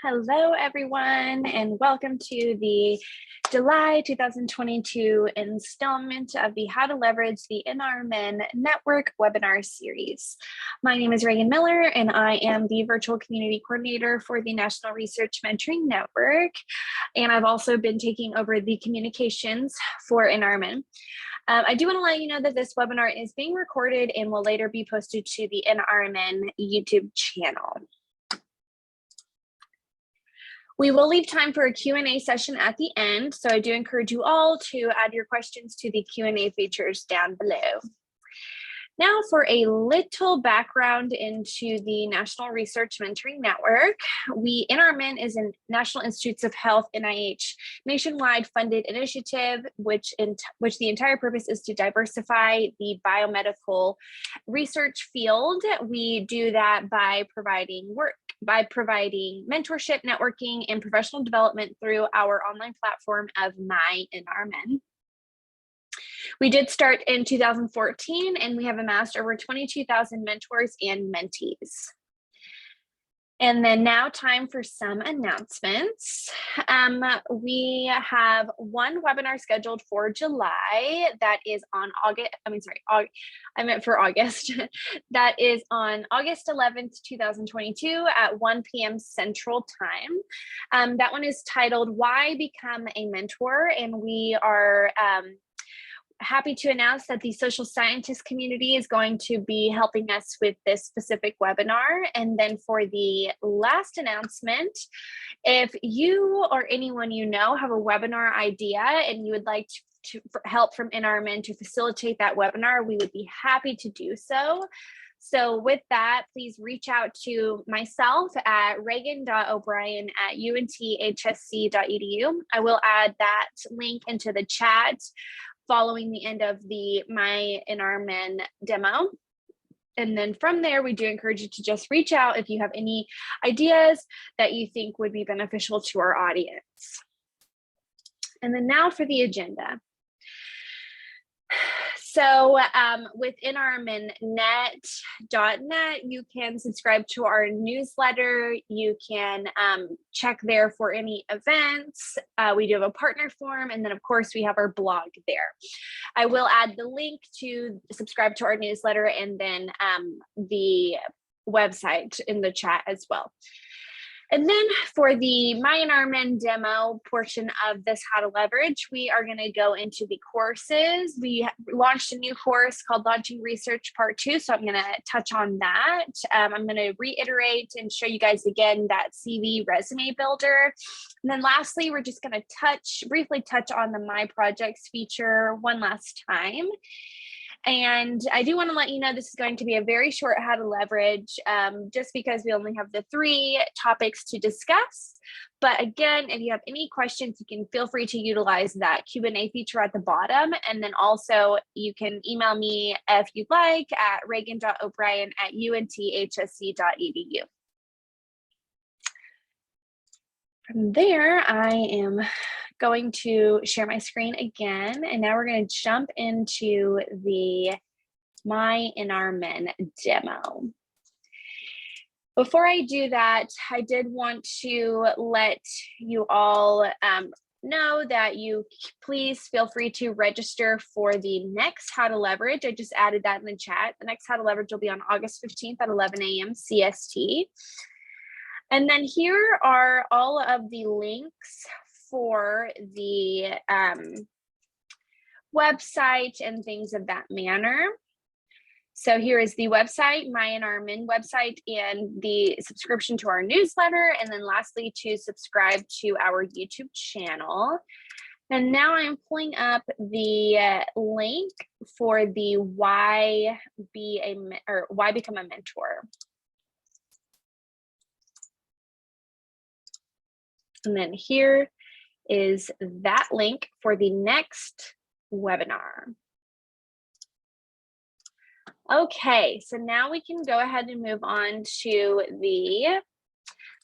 Hello, everyone, and welcome to the July 2022 installment of the How to Leverage the NRMN Network webinar series. My name is Reagan Miller, and I am the Virtual Community Coordinator for the National Research Mentoring Network, and I've also been taking over the communications for NRMN. I do want to let you know that this webinar is being recorded and will later be posted to the NRMN YouTube channel. We will leave time for a Q&A session at the end, so I do encourage you all to add your questions to the Q&A features down below. Now for a little background into the National Research Mentoring Network. NRMN is a National Institutes of Health, NIH, nationwide funded initiative, which the entire purpose is to diversify the biomedical research field. We do that by providing mentorship, networking, and professional development through our online platform of MyNRMN. We did start in 2014, and we have amassed over 22,000 mentors and mentees. And then now time for some announcements. We have one webinar scheduled for July that is on August. That is on August 11th, 2022 at 1 p.m. Central Time. That one is titled Why Become a Mentor? And we are happy to announce that the social scientist community is going to be helping us with this specific webinar. And then for the last announcement, if you or anyone you know have a webinar idea and you would like to help from NRMN to facilitate that webinar, we would be happy to do so. So with that, please reach out to myself at reagan.o'brien@unthsc.edu. I will add that link into the chat following the end of the MyNRMN demo. And then from there, we do encourage you to just reach out if you have any ideas that you think would be beneficial to our audience. And then now for the agenda. So with NRMNnet.net, you can subscribe to our newsletter. You can check there for any events. We do have a partner form, and then of course we have our blog there. I will add the link to subscribe to our newsletter and then the website in the chat as well. And then for the MyNRMN demo portion of this How to Leverage, we are going to go into the courses. We launched a new course called Launching Research Part 2, so I'm going to touch on that. I'm going to reiterate and show you guys again that CV resume builder. And then lastly, we're just going to briefly touch on the My Projects feature one last time. And I do want to let you know this is going to be a very short How to Leverage, just because we only have the 3 topics to discuss. But again, if you have any questions, you can feel free to utilize that Q&A feature at the bottom. And then also you can email me if you'd like at reagan.o'brien@unthsc.edu. From there, I am going to share my screen again, and now we're going to jump into the MyNRMN demo. Before I do that, I did want to let you all know that you please feel free to register for the next How to Leverage. I just added that in the chat. The next How to Leverage will be on August 15th at 11 a.m. CST. And then here are all of the links for the website and things of that manner. So here is the website, MyNRMN website, and the subscription to our newsletter. And then lastly, to subscribe to our YouTube channel. And now I'm pulling up the link for the Why Become a Mentor. And then here is that link for the next webinar. Okay, so now we can go ahead and move on to the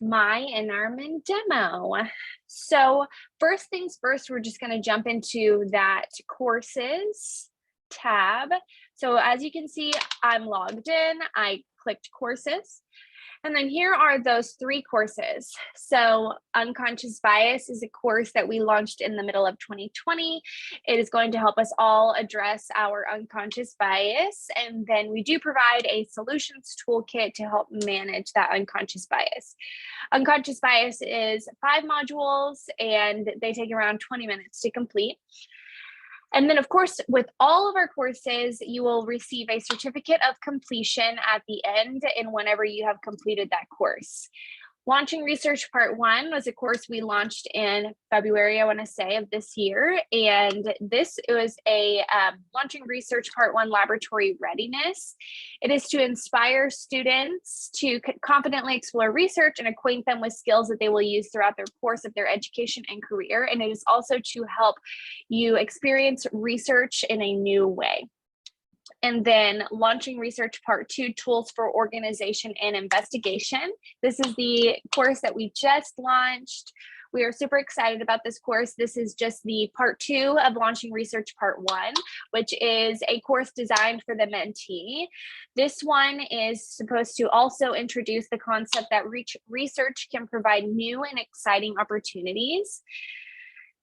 MyNRMN demo. So first things first, we're just going to jump into that courses tab. So as you can see, I'm logged in. I clicked courses. And then here are those 3 courses. So Unconscious Bias is a course that we launched in the middle of 2020. It is going to help us all address our unconscious bias. And then we do provide a solutions toolkit to help manage that unconscious bias. Unconscious Bias is 5 modules and they take around 20 minutes to complete. And then, of course, with all of our courses, you will receive a certificate of completion at the end and whenever you have completed that course. Launching Research Part 1 was a course we launched in February, I want to say, of this year. And this was a Launching Research Part 1 laboratory readiness. It is to inspire students to confidently explore research and acquaint them with skills that they will use throughout their course of their education and career. And it is also to help you experience research in a new way. And then Launching Research Part 2, Tools for Organization and Investigation. This is the course that we just launched. We are super excited about this course. This is just the Part 2 of Launching Research Part 1, which is a course designed for the mentee. This one is supposed to also introduce the concept that research can provide new and exciting opportunities.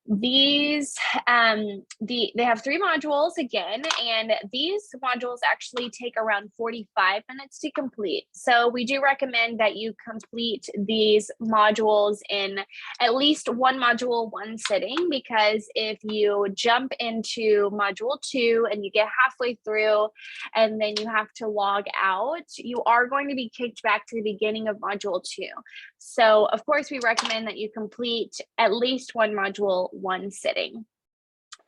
These they have 3 modules again, and these modules actually take around 45 minutes to complete. So we do recommend that you complete these modules in at least one module, one sitting, because if you jump into module 2 and you get halfway through and then you have to log out, you are going to be kicked back to the beginning of module 2. So of course, we recommend that you complete at least one module, one sitting.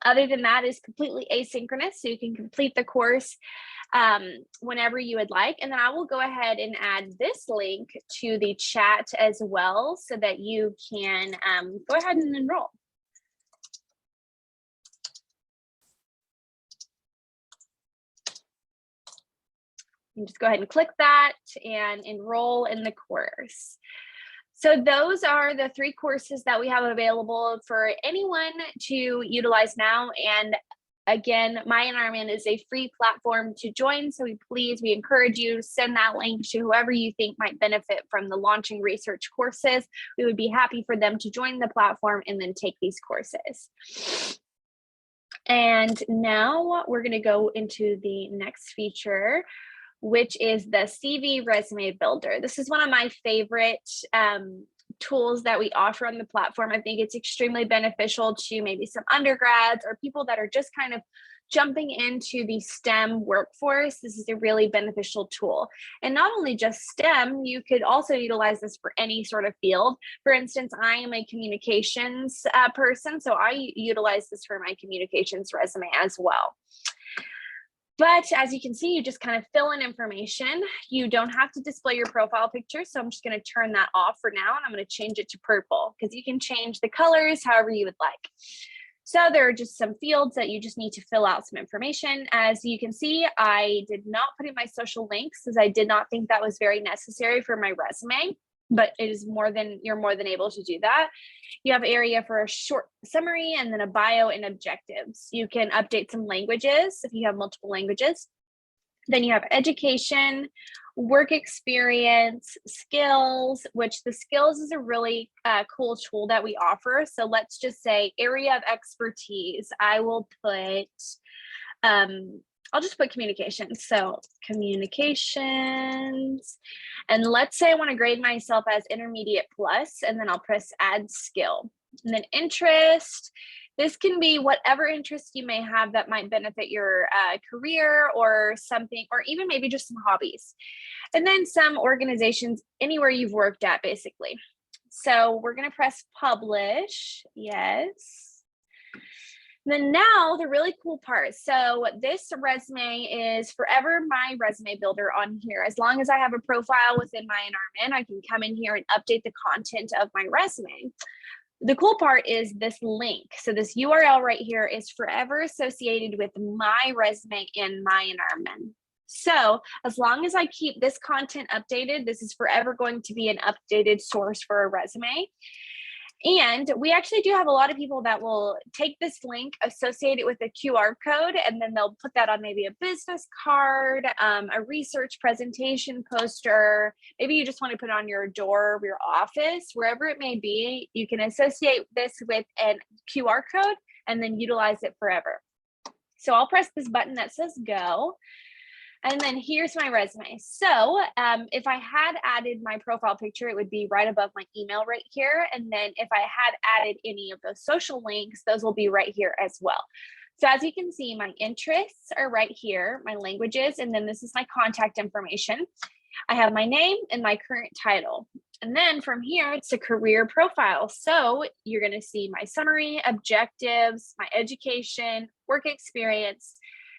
Other than that, is completely asynchronous, so you can complete the course whenever you would like. And then I will go ahead and add this link to the chat as well, so that you can go ahead and enroll. You can just go ahead and click that and enroll in the course. So those are the 3 courses that we have available for anyone to utilize now. And again, MyNRMN is a free platform to join. So we encourage you to send that link to whoever you think might benefit from the Launching Research courses. We would be happy for them to join the platform and then take these courses. And now we're going to go into the next feature, which is the CV Resume Builder. This is one of my favorite tools that we offer on the platform. I think it's extremely beneficial to maybe some undergrads or people that are just kind of jumping into the STEM workforce. This is a really beneficial tool. And not only just STEM, you could also utilize this for any sort of field. For instance, I am a communications person, so I utilize this for my communications resume as well. But as you can see, you just kind of fill in information. You don't have to display your profile picture. So I'm just going to turn that off for now. And I'm going to change it to purple, because you can change the colors however you would like. So there are just some fields that you just need to fill out some information. As you can see, I did not put in my social links, because I did not think that was very necessary for my resume. But it is you're more than able to do that. You have area for a short summary and then a bio and objectives. You can update some languages if you have multiple languages. Then you have education, work experience, skills, which the skills is a really cool tool that we offer. So let's just say area of expertise. I will put I'll just put communications. So communications, and let's say I want to grade myself as intermediate plus, and then I'll press add skill. And then interest, this can be whatever interest you may have that might benefit your career or something, or even maybe just some hobbies. And then some organizations, anywhere you've worked at, basically. So we're going to press publish. Yes. Then now the really cool part. So this resume is forever my resume builder on here. As long as I have a profile within MyNRMN, I can come in here and update the content of my resume. The cool part is this link. So this URL right here is forever associated with my resume in MyNRMN. So as long as I keep this content updated, this is forever going to be an updated source for a resume. And we actually do have a lot of people that will take this link, associate it with a QR code, and then they'll put that on maybe a business card, a research presentation poster. Maybe you just want to put it on your door of your office, wherever it may be. You can associate this with a QR code and then utilize it forever. So I'll press this button that says go. And then here's my resume. So if I had added my profile picture, it would be right above my email right here. And then if I had added any of those social links, those will be right here as well. So as you can see, my interests are right here, my languages, and then this is my contact information. I have my name and my current title. And then from here, it's a career profile. So you're going to see my summary, objectives, my education, work experience.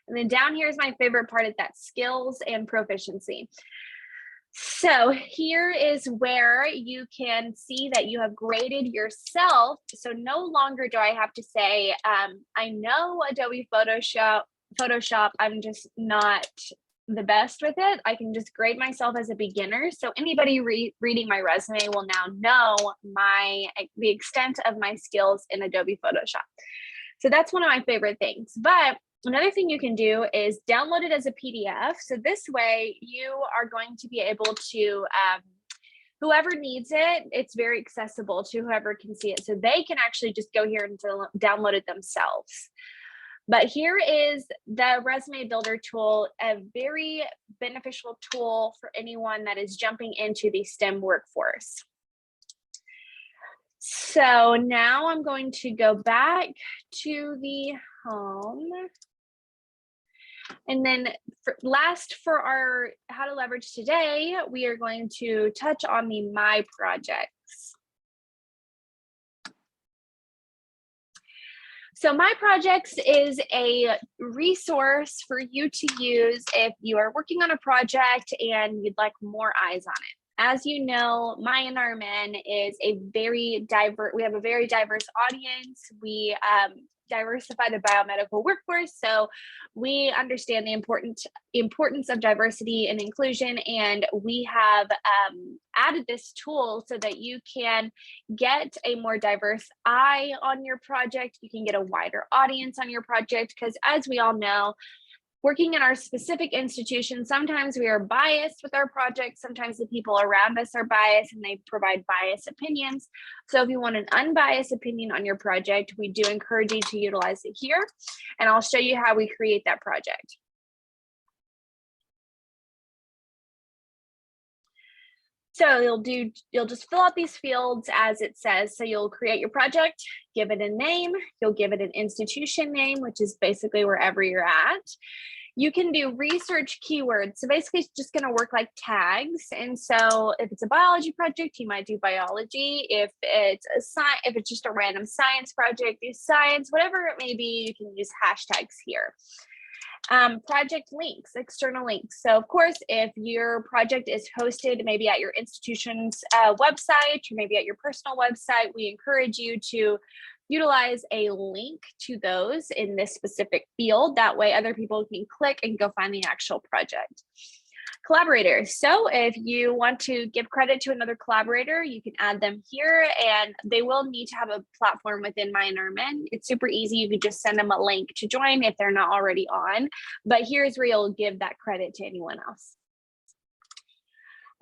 And then down here is my favorite part, of that skills and proficiency. So here is where you can see that you have graded yourself. So no longer do I have to say, I know Adobe Photoshop, I'm just not the best with it. I can just grade myself as a beginner. So anybody reading my resume will now know the extent of my skills in Adobe Photoshop. So that's one of my favorite things. But another thing you can do is download it as a PDF. So this way you are going to be able to, whoever needs it, it's very accessible to whoever can see it. So they can actually just go here and download it themselves. But here is the resume builder tool, a very beneficial tool for anyone that is jumping into the STEM workforce. So now I'm going to go back to the home. And then for our how to leverage today, we are going to touch on the My Projects. So My Projects is a resource for you to use if you are working on a project and you'd like more eyes on it. As you know, MyNRMN is we have a very diverse audience. We diversify the biomedical workforce. So we understand the importance of diversity and inclusion. And we have added this tool so that you can get a more diverse eye on your project. You can get a wider audience on your project, because as we all know, working in our specific institution, sometimes we are biased with our projects. Sometimes the people around us are biased and they provide biased opinions. So if you want an unbiased opinion on your project, we do encourage you to utilize it here. And I'll show you how we create that project. So you'll just fill out these fields as it says. So you'll create your project, give it a name, you'll give it an institution name, which is basically wherever you're at. You can do research keywords. So basically it's just gonna work like tags. And so if it's a biology project, you might do biology. If it's just a random science project, do science, whatever it may be, you can use hashtags here. Project links, external links. So of course, if your project is hosted maybe at your institution's website or maybe at your personal website, we encourage you to utilize a link to those in this specific field. That way other people can click and go find the actual project. Collaborators. So if you want to give credit to another collaborator, you can add them here, and they will need to have a platform within MyNRMN. It's super easy. You can just send them a link to join if they're not already on, but here's where you'll give that credit to anyone else.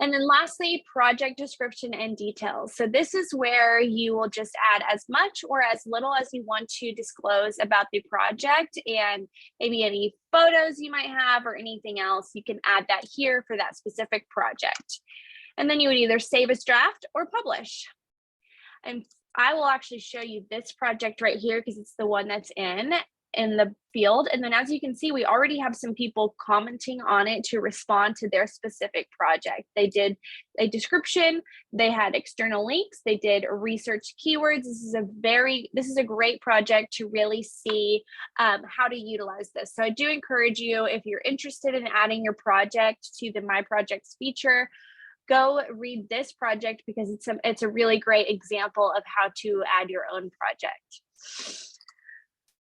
And then lastly, project description and details. So this is where you will just add as much or as little as you want to disclose about the project, and maybe any photos you might have or anything else. You can add that here for that specific project. And then you would either save as draft or publish. And I will actually show you this project right here because it's the one that's in the field. And then as you can see, we already have some people commenting on it to respond to their specific project. They did a description, they had external links, they did research keywords. This is a great project to really see how to utilize this. So I do encourage you, if you're interested in adding your project to the My Projects feature, go read this project because it's a really great example of how to add your own project.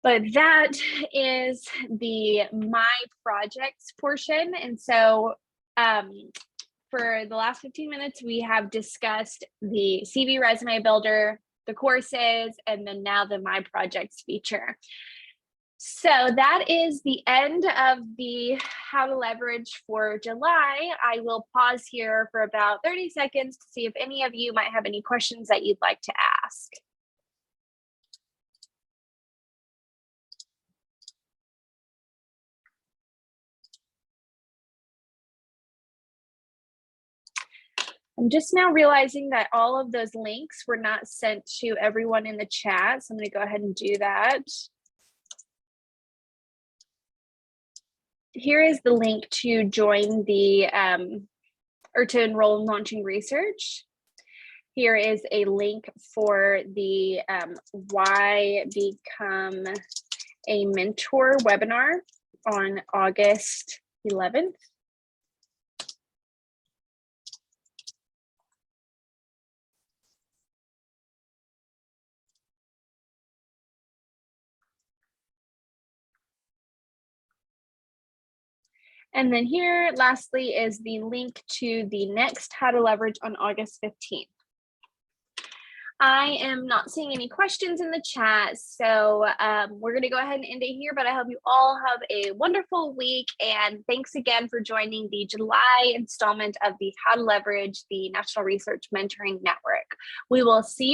But that is the My Projects portion. And so for the last 15 minutes, we have discussed the CV resume builder, the courses, and then now the My Projects feature. So that is the end of the How to Leverage for July. I will pause here for about 30 seconds to see if any of you might have any questions that you'd like to ask. I'm just now realizing that all of those links were not sent to everyone in the chat, so I'm going to go ahead and do that. Here is the link to join the, or to enroll in Launching Research. Here is a link for the Why Become a Mentor webinar on August 11th. And then here, lastly, is the link to the next How to Leverage on August 15th. I am not seeing any questions in the chat, so we're going to go ahead and end it here, but I hope you all have a wonderful week, and thanks again for joining the July installment of the How to Leverage the National Research Mentoring Network. We will see you